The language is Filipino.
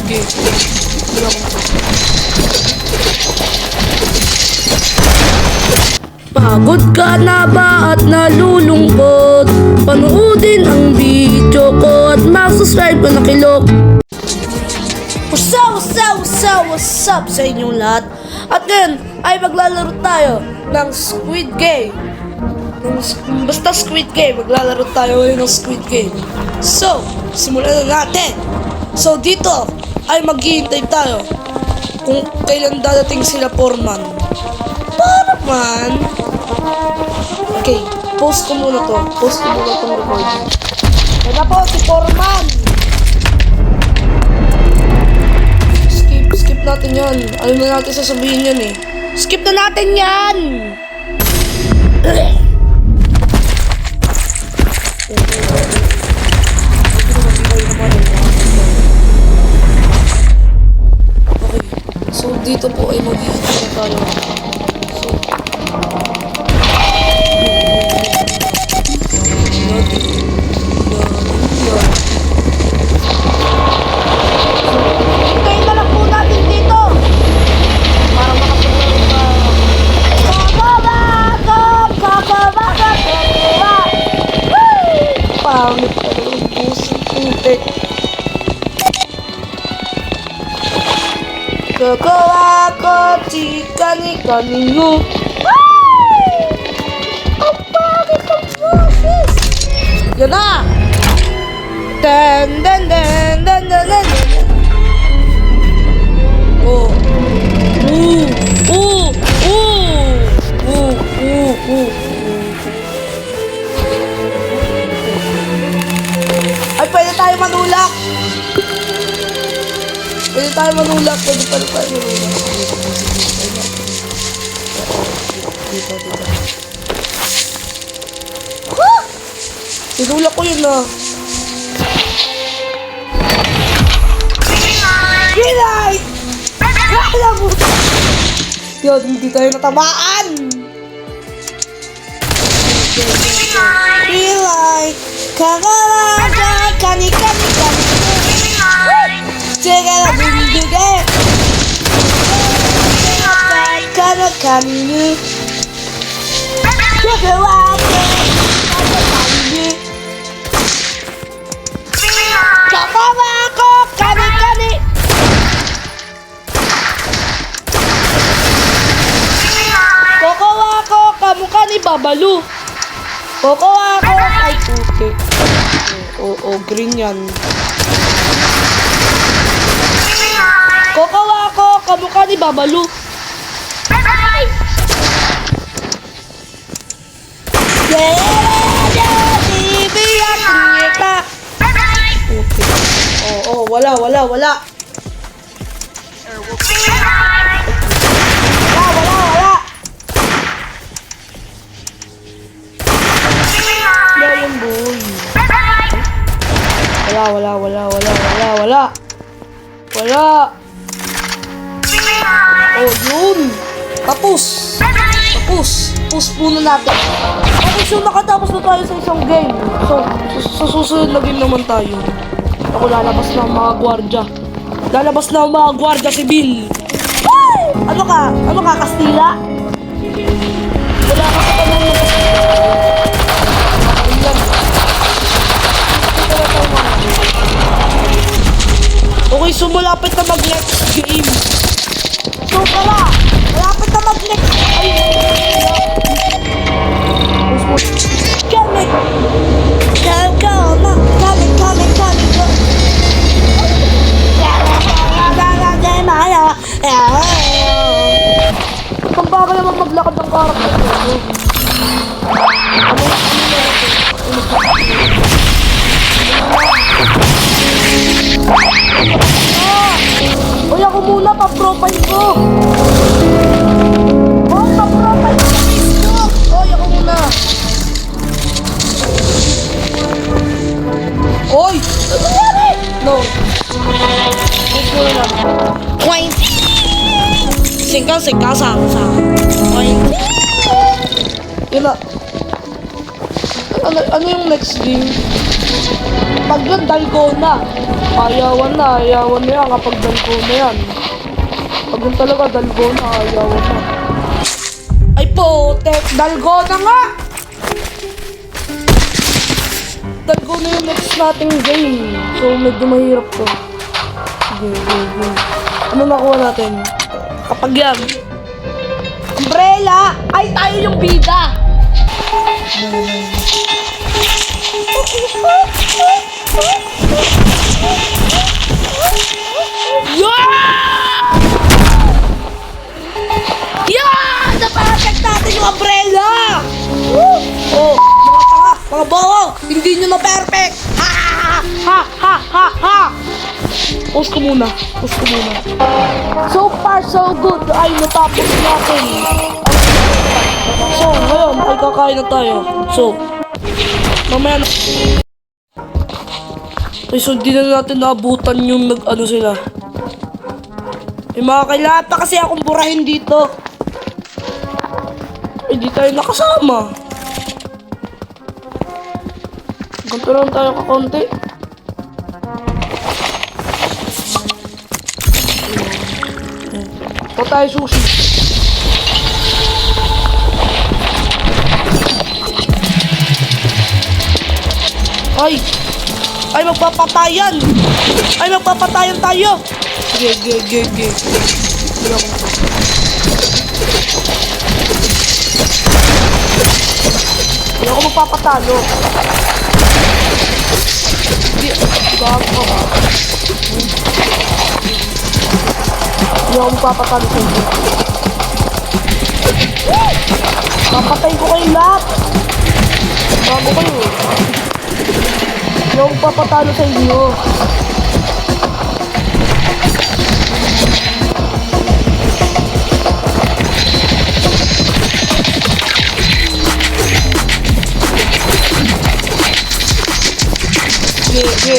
game. Pagod ka na ba at nalulungkot? Panoodin ang video ko at mag-subscribe kung nakilok. What's up sa inyong lahat? At ngayon ay maglalaro tayo ng Squid Game. Basta Squid Game, maglalaro tayo ngayon ng Squid Game. So, simulan na natin. So, dito ay maghihintay tayo kung kailan dadating sila Foreman. Foreman? Okay, post ko muna to. Post ko muna itong recording. Kaya po, si Foreman! Skip natin yan. Alam na natin sasabihin yan eh. Skip na natin yan! Okay, so dito po ay mag-iintay na tayo. Hintayin na lang po natin dito para makapaglaruan pa. Pangit ka naman puso putik. Kakawa ko chika ni kanino. Ang pangit ang boses. Yan na. Dan dan dan dan dan dan. Oh. Ay, pwede tayo manulak. Pwede tayo manulak. Dito. Huh! Sinulak ko yun ah. Greenlight! Alam mo! Yun, hindi tayo natamaan! Greenlight! Kakawaga! Kani! Sige na binibigay! Kani! Kakawaga! Kakawaga! Kani! Kokowa ko, kamukha ni Babalu. Kokowa ko, ay puti. Oo, green yan. Kokowa ko, kamukha ni Babalu. Puti. Oo, wala. Wala. Lion boy. Wala. Oh, yun. Tapos muna natin. Okay, so nakatapos na tayo sa isang game. So, sa susunod na game naman tayo. Ako lalabas na ang mga gwardya. Si Bill. Ay! Ano ka, Kastila? Wala ka sa tanong mo. Okay, so malapit na mag-next game. So tara, malapit na mag-next. Kung baka naman maglakad ng karakter ko. Uy, ako muna, pa-profile ko. Pa-profile ko sa Facebook. Uy, ako muna. Uy! Ano nangyari? No. Gusto ko na. Quaint! Singka, sa Quaint! Yun na. Ano yung next game? Pag yun, dalgona. Ayawan na yan kapag dalgona yan. Pag yun talaga, dalgona, ayawan na. Ay po, dalgona nga! Dalgona yung next nating game. So, medyo mahirap to. Sige. Ano nakuha natin? Kapag yan. Umbrella! Ay, tayo yung bida! Yeah! Napalag natin yung umbrella! Oh, mga tanga, mga bobo! Hindi nyo na-perfect! Ha! Pause ko muna. So far, so good. Ay, natapos natin. So, ngayon, ay kakain na tayo. So, mamaya na. Ay, so di na natin naabutan yung nag-ano sila. May mga kailangan pa kasi akong burahin dito. Ay, di tayo nakasama. Ganto lang tayo kakonti. O tayo sushi. Ay, magpapatayan tayo. Ge. Hindi ako magpapatalo. Gago ka. Hindi ako magpapatalo sa inyo. Papatay ko kayo lahat. Gago kayo. Hindi ako magpapatalo sa inyo. Ge.